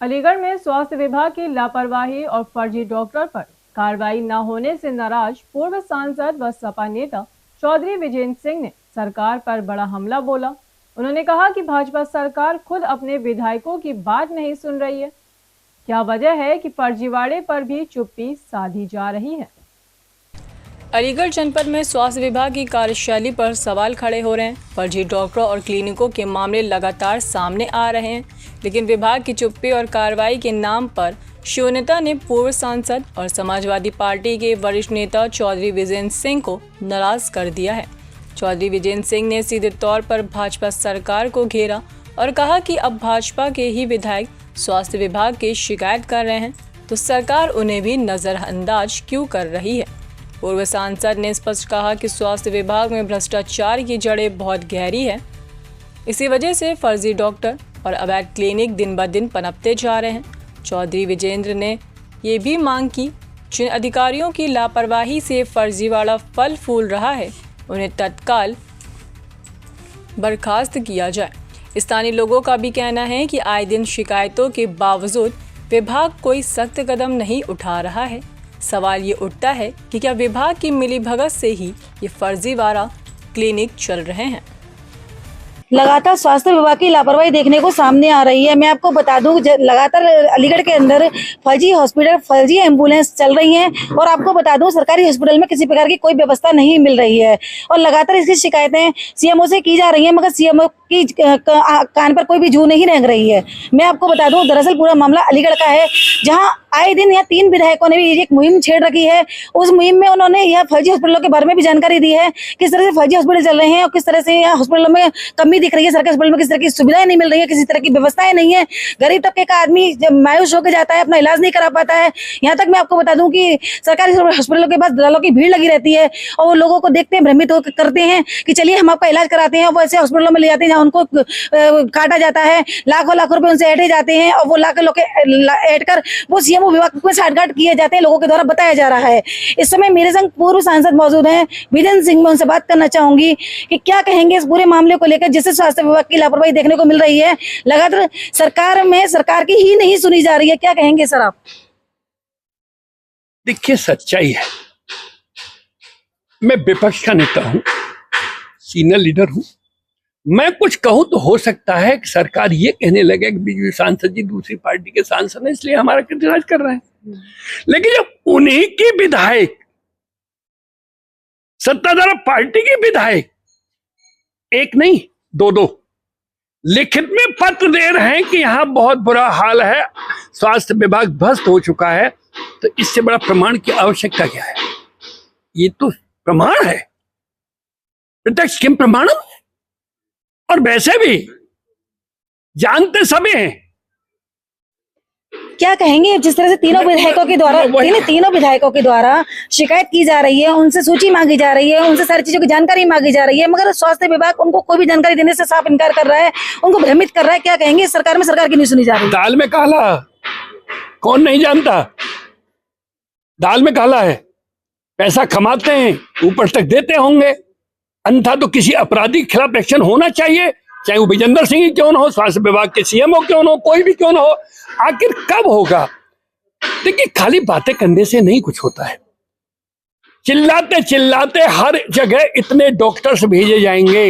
अलीगढ़ में स्वास्थ्य विभाग की लापरवाही और फर्जी डॉक्टर पर कार्रवाई न होने से नाराज पूर्व सांसद व सपा नेता चौधरी विजेंद्र सिंह ने सरकार पर बड़ा हमला बोला। उन्होंने कहा कि भाजपा सरकार खुद अपने विधायकों की बात नहीं सुन रही है। क्या वजह है कि फर्जीवाड़े पर भी चुप्पी साधी जा रही है। अलीगढ़ जनपद में स्वास्थ्य विभाग की कार्यशैली पर सवाल खड़े हो रहे हैं। फर्जी डॉक्टरों और क्लिनिकों के मामले लगातार सामने आ रहे हैं, लेकिन विभाग की चुप्पी और कार्रवाई के नाम पर शिवनेता ने पूर्व सांसद और समाजवादी पार्टी के वरिष्ठ नेता चौधरी विजेंद्र सिंह को नाराज कर दिया है। चौधरी विजेंद्र सिंह ने सीधे तौर पर भाजपा सरकार को घेरा और कहा कि अब भाजपा के ही विधायक स्वास्थ्य विभाग की शिकायत कर रहे हैं तो सरकार उन्हें भी नजरअंदाज क्यों कर रही है। पूर्व सांसद ने स्पष्ट कहा कि स्वास्थ्य विभाग में भ्रष्टाचार की जड़ें बहुत गहरी है। इसी वजह से फर्जी डॉक्टर और अवैध क्लिनिक दिन ब दिन पनपते जा रहे हैं। चौधरी विजेंद्र ने ये भी मांग की जिन अधिकारियों की लापरवाही से फर्जीवाड़ा फल फूल रहा है उन्हें तत्काल बर्खास्त किया जाए। स्थानीय लोगों का भी कहना है कि आए दिन शिकायतों के बावजूद विभाग कोई सख्त कदम नहीं उठा रहा है। सवाल ये उठता है कि क्या विभाग की मिलीभगत से ही ये फर्जीवाड़ा क्लिनिक चल रहे हैं। लगातार स्वास्थ्य विभाग की लापरवाही देखने को सामने आ रही है। मैं आपको बता दूं, लगातार अलीगढ़ के अंदर फर्जी हॉस्पिटल, फर्जी एम्बुलेंस चल रही हैं और आपको बता दूं सरकारी हॉस्पिटल में किसी प्रकार की कोई व्यवस्था नहीं मिल रही है और लगातार इसकी शिकायतें सीएमओ से की जा रही हैं, मगर सीएमओ की कान पर कोई भी जू नहीं रेंग रही है। मैं आपको बता दूं, दरअसल पूरा मामला अलीगढ़ का है, जहाँ आए दिन यहाँ 3 विधायकों ने भी एक मुहिम छेड़ रखी है। उस मुहिम में उन्होंने यह फर्जी हॉस्पिटलों के बारे में भी जानकारी दी है, किस तरह से फर्जी हॉस्पिटल चल रहे हैं और किस तरह से यहाँ हॉस्पिटलों में कमी दिख रही है। सरकारी हॉस्पिटल में किस तरह की सुविधाएं नहीं मिल रही है, किसी तरह की व्यवस्थाएं नहीं है। गरीब तबके का आदमी जब मायूस होकर जाता है, अपना इलाज नहीं करा पाता है। यहाँ तक मैं आपको बता दूं कि सरकारी हॉस्पिटलों के पास दलालों की भीड़ लगी रहती है और वो लोगों को देखते हैं, भ्रमित करते हैं कि चलिए हम आपका इलाज कराते हैं, और वो ऐसे हॉस्पिटलों में ले जाते हैं जहाँ उनको काटा जाता है, लाखों लाख रुपए उनसे ऐंठे जाते हैं और वो लाखों लोग ऐंठ कर वो सीएमओ विभाग में साठगांठ किए जाते हैं, लोगों के द्वारा बताया जा रहा है। इस समय मेरे संग पूर्व सांसद मौजूद हैं विजेंद्र सिंह, मैं उनसे बात करना चाहूंगी कि क्या कहेंगे इस पूरे मामले को लेकर, जिससे स्वास्थ्य विभाग की लापरवाही देखने को मिल रही है। लगातार सरकार में सरकार की ही नहीं सुनी जा रही है। क्या कहेंगे सर आप? देखिए, सच्चाई है, मैं विपक्ष का नेता हूं, सीनियर लीडर हूं। मैं कुछ कहूं तो हो सकता है कि सरकार ये कहने लगे कि बीजेपी सांसद जी दूसरी पार्टी के सांसद हैं इसलिए हमारा क्रिटिसाइज कर रहे हैं। लेकिन जब उन्हीं की विधायक, सत्ताधार पार्टी की विधायक, एक नहीं 2 लिखित में पत्र दे रहे हैं कि यहां बहुत बुरा हाल है, स्वास्थ्य विभाग ध्वस्त हो चुका है, तो इससे बड़ा प्रमाण की आवश्यकता क्या है? ये तो प्रमाण है, प्रत्यक्ष किम प्रमाणम। और वैसे भी जानते सभी हैं। क्या कहेंगे जिस तरह से तीनों विधायकों के द्वारा शिकायत की जा रही है, उनसे सूची मांगी जा रही है, उनसे सारी चीजों की जानकारी मांगी जा रही है, मगर स्वास्थ्य विभाग उनको कोई भी जानकारी देने से साफ इनकार कर रहा है, उनको भ्रमित कर रहा है। क्या कहेंगे सरकार में सरकार की नहीं सुनी जा रही? दाल में काला कौन नहीं जानता? दाल में काला है, पैसा कमाते हैं, ऊपर तक देते होंगे, अन्यथा तो किसी अपराधी के खिलाफ एक्शन होना चाहिए, चाहे वो विजेंद्र सिंह क्यों न हो, स्वास्थ्य विभाग के सीएमओ क्यों न हो, कोई भी क्यों न हो। आखिर कब होगा? देखिए, खाली बातें करने से नहीं कुछ होता है। चिल्लाते चिल्लाते हर जगह इतने डॉक्टर्स भेजे जाएंगे।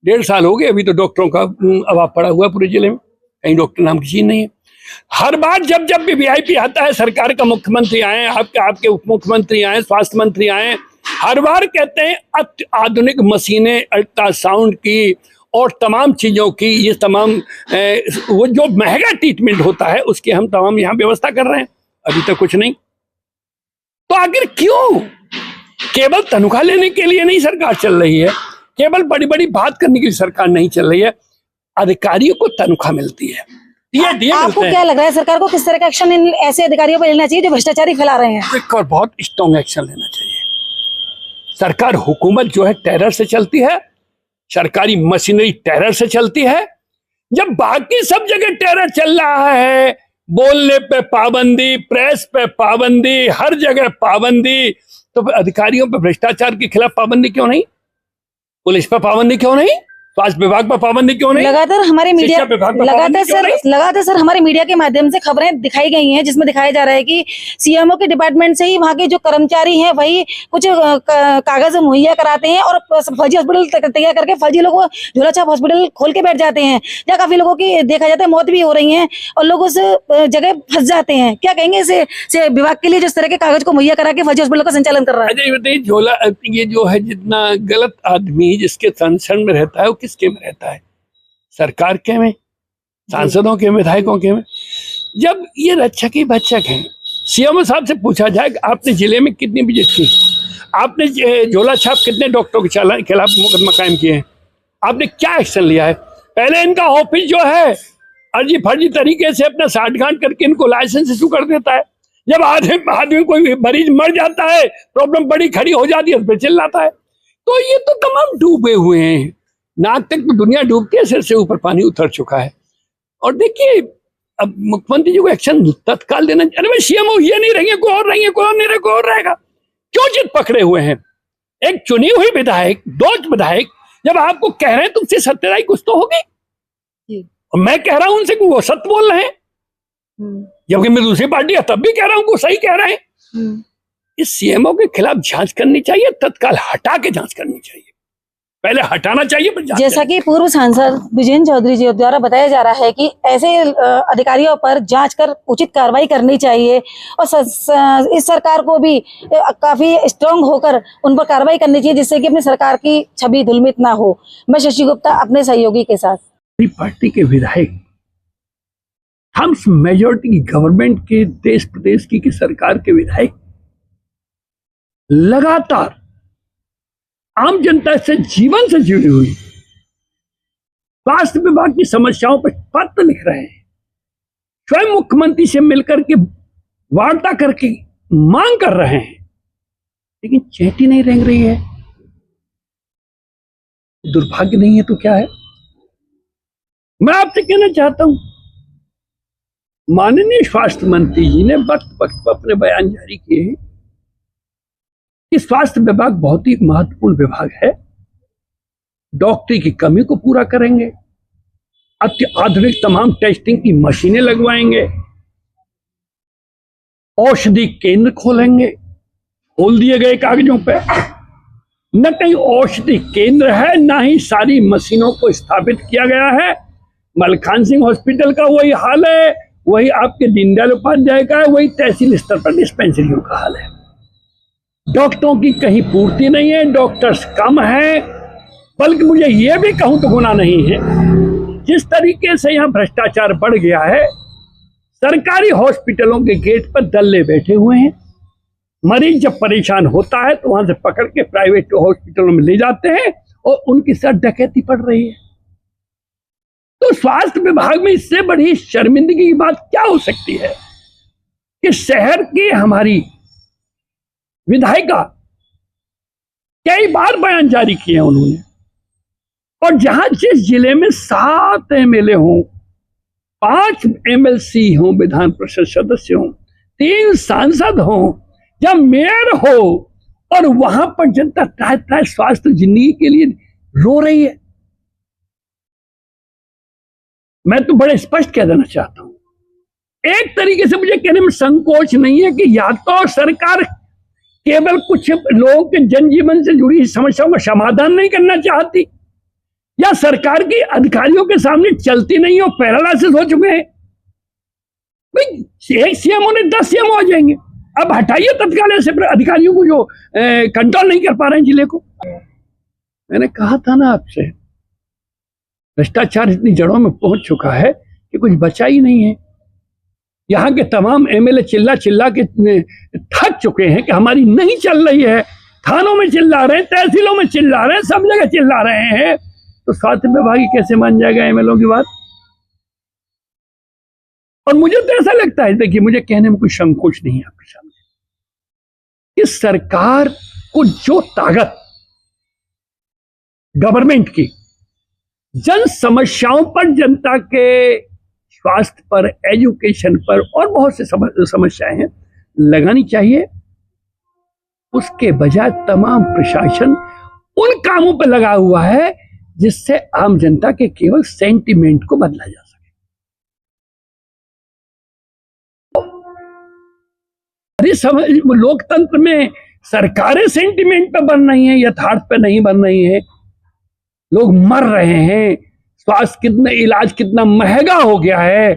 1.5 साल हो गए अभी तो डॉक्टरों का अभाव पड़ा हुआ पूरे जिले में, कहीं डॉक्टर नाम की चीज नहीं है। हर बार जब जब भी वीआईपी आता है, सरकार का मुख्यमंत्री आए, आपके उप मुख्यमंत्री आए, स्वास्थ्य मंत्री आए, हर बार कहते हैं आधुनिक मशीनें, अल्ट्रासाउंड की और तमाम चीजों की, ये तमाम वो जो महंगा ट्रीटमेंट होता है उसकी हम तमाम यहाँ व्यवस्था कर रहे हैं। अभी तक कुछ नहीं। तो आखिर क्यों? केवल तनख्वाह लेने के लिए नहीं सरकार चल रही है, केवल बड़ी बड़ी बात करने के लिए सरकार नहीं चल रही है। अधिकारियों को तनख्वाह मिलती है। आपको क्या लग रहा है सरकार को किस तरह का एक्शन इन ऐसे अधिकारियों पर लेना चाहिए जो भ्रष्टाचारी फैला रहे हैं? और बहुत स्ट्रॉन्ग एक्शन लेना चाहिए। सरकार, हुकूमत जो है टेरर से चलती है, सरकारी मशीनरी टेरर से चलती है। जब बाकी सब जगह टेरर चल रहा है, बोलने पे पाबंदी, प्रेस पे पाबंदी, हर जगह पाबंदी, तो अधिकारियों पे भ्रष्टाचार के खिलाफ पाबंदी क्यों नहीं? पुलिस पे पाबंदी क्यों नहीं? स्वास्थ्य विभाग पर पाबंदी क्यों नहीं? लगातार हमारे मीडिया शिक्षा विभाग पर पाबंदी क्यों नहीं? लगातार सर हमारे मीडिया के माध्यम से खबरें दिखाई गई हैं जिसमें दिखाया जा रहा है कि सीएमओ के डिपार्टमेंट से ही वहाँ के जो कर्मचारी हैं वही कुछ कागज मुहैया कराते हैं और फर्जी हॉस्पिटल तैयार करके फर्जी लोग झोला छाप हॉस्पिटल खोल के बैठ जाते हैं, जहाँ काफी लोगों की देखा जाता है मौत भी हो रही है और लोग उस जगह फंस जाते हैं। क्या कहेंगे इसे विभाग के लिए जिस तरह के कागज को मुहैया करा के फर्जी हॉस्पिटल का संचालन कर रहा है? अच्छा ये बताइए, झोला ये जो है जितना गलत आदमी जिसके संसद में रहता है वो किसके में रहता है? सरकार के में, सांसदों के, विधायकों के में। जब ये रक्षक ही भक्षक हैं, सीएमओ साहब से पूछा जाए कि आपने जिले में कितनी विजिट की, आपने झोला छाप कितने डॉक्टरों के खिलाफ मुकदमा कायम किए हैं, आपने क्या एक्शन लिया है? पहले इनका ऑफिस जो है अर्जी फर्जी तरीके से अपना साठगांठ करके इनको लाइसेंस इशू कर देता है। जब आदमी कोई मरीज मर जाता है, प्रॉब्लम बड़ी खड़ी हो जाती है, फिर चिल्लाता है। तो ये तो तमाम डूबे हुए हैं, नाक तक तो दुनिया डूबती है, सिर से ऊपर पानी उतर चुका है। और देखिए अब मुख्यमंत्री जी को एक्शन तत्काल देना। अरे भाई सीएमओ ये नहीं रहेंगे, कोई और रहेंगे, कोई और नहीं रहेगा, कोई और रहेगा, क्यों जिद पकड़े हुए हैं? एक चुनी हुई विधायक, दो विधायक जब आपको कह रहे हैं तुमसे सत्यताई कुछ तो होगी। और मैं कह रहा हूं उनसे वो सत्य बोल रहे हैं, जबकि मैं दूसरी पार्टी है तब भी कह रहा हूं सही कह रहे हैं। इस सीएमओ के खिलाफ जांच करनी चाहिए, तत्काल हटा के जांच करनी चाहिए, पहले हटाना चाहिए फिर जांच। जैसा कि पूर्व सांसद विजेंद्र चौधरी जी द्वारा बताया जा रहा है कि ऐसे अधिकारियों पर जांच कर उचित कार्रवाई करनी चाहिए और इस सरकार को भी काफी स्ट्रांग होकर उन पर कार्रवाई करनी चाहिए जिससे कि अपनी सरकार की छवि धूमित ना हो। मैं शशि गुप्ता अपने सहयोगी के साथ। पार्टी के विधायक, हम मेजोरिटी की गवर्नमेंट के, देश प्रदेश की सरकार के विधायक लगातार आम जनता से जीवन से जुड़ी हुई स्वास्थ्य विभाग की समस्याओं पर पत्र लिख रहे हैं, स्वयं मुख्यमंत्री से मिलकर के वार्ता करके मांग कर रहे हैं, लेकिन चेटी नहीं रेंग रही है। दुर्भाग्य नहीं है तो क्या है? मैं आपसे कहना चाहता हूं, माननीय स्वास्थ्य मंत्री जी ने वक्त वक्त पर अपने बयान जारी किए हैं कि स्वास्थ्य विभाग बहुत ही महत्वपूर्ण विभाग है, डॉक्टरी की कमी को पूरा करेंगे, अत्याधुनिक तमाम टेस्टिंग की मशीनें लगवाएंगे, औषधि केंद्र खोलेंगे। खोल दिए गए कागजों पे न कहीं औषधि केंद्र है, ना ही सारी मशीनों को स्थापित किया गया है। मलखान सिंह हॉस्पिटल का वही हाल है, वही आपके दीनदयाल उपाध्याय का है, वही तहसील स्तर पर डिस्पेंसरियों का हाल है। डॉक्टरों की कहीं पूर्ति नहीं है, डॉक्टर्स कम है, बल्कि मुझे यह भी कहूं तो गुनाह नहीं है, जिस तरीके से यहां भ्रष्टाचार बढ़ गया है, सरकारी हॉस्पिटलों के गेट पर दल्ले बैठे हुए हैं। मरीज जब परेशान होता है तो वहां से पकड़ के प्राइवेट हॉस्पिटलों में ले जाते हैं और उनकी साथ डकैती पड़ रही है। तो स्वास्थ्य विभाग में इससे बड़ी शर्मिंदगी की बात क्या हो सकती है कि शहर की हमारी विधायिका कई बार बयान जारी किए उन्होंने, और जहां जिस जिले में 7 एमएलए हों, 5 एमएलसी हों, विधान परिषद सदस्य हों, 3 सांसद हों, या मेयर हो, और वहां पर जनता प्राय स्वास्थ्य जिंदगी के लिए रो रही है। मैं तो बड़े स्पष्ट कह देना चाहता हूं, एक तरीके से मुझे कहने में संकोच नहीं है कि या तो सरकार केवल कुछ लोगों के जनजीवन से जुड़ी समस्याओं का समाधान नहीं करना चाहती, या सरकार के अधिकारियों के सामने चलती नहीं हो, पैरालाइसिस हो चुके हैं। भाई एक सीएमओ ने 10 सीएमओ आ जाएंगे, अब हटाइए तत्काल ऐसे अधिकारियों को जो कंट्रोल नहीं कर पा रहे हैं जिले को। मैंने कहा था ना आपसे, भ्रष्टाचार इतनी जड़ों में पहुंच चुका है कि कुछ बचा ही नहीं है। यहाँ के तमाम एमएलए चिल्ला चिल्ला के थक चुके हैं कि हमारी नहीं चल रही है, थानों में चिल्ला रहे हैं, तहसीलों में चिल्ला रहे हैं, सब जगह चिल्ला रहे हैं। तो स्वास्थ्य विभाग कैसे मान जाएगा एमएलए की बात? और मुझे तो ऐसा लगता है, देखिए मुझे कहने में कोई संकोच नहीं है आपके सामने, कि सरकार को जो ताकत गवर्नमेंट की जन समस्याओं पर, जनता के स्वास्थ्य पर, एजुकेशन पर और बहुत से समस्याएं हैं, लगानी चाहिए, उसके बजाय तमाम प्रशासन उन कामों पर लगा हुआ है जिससे आम जनता के केवल सेंटिमेंट को बदला जा सके। लोकतंत्र में सरकारें सेंटिमेंट पे बन रही हैं, यथार्थ पे नहीं बन रही हैं। लोग मर रहे हैं, स्वास्थ्य कितना, इलाज कितना महंगा हो गया है।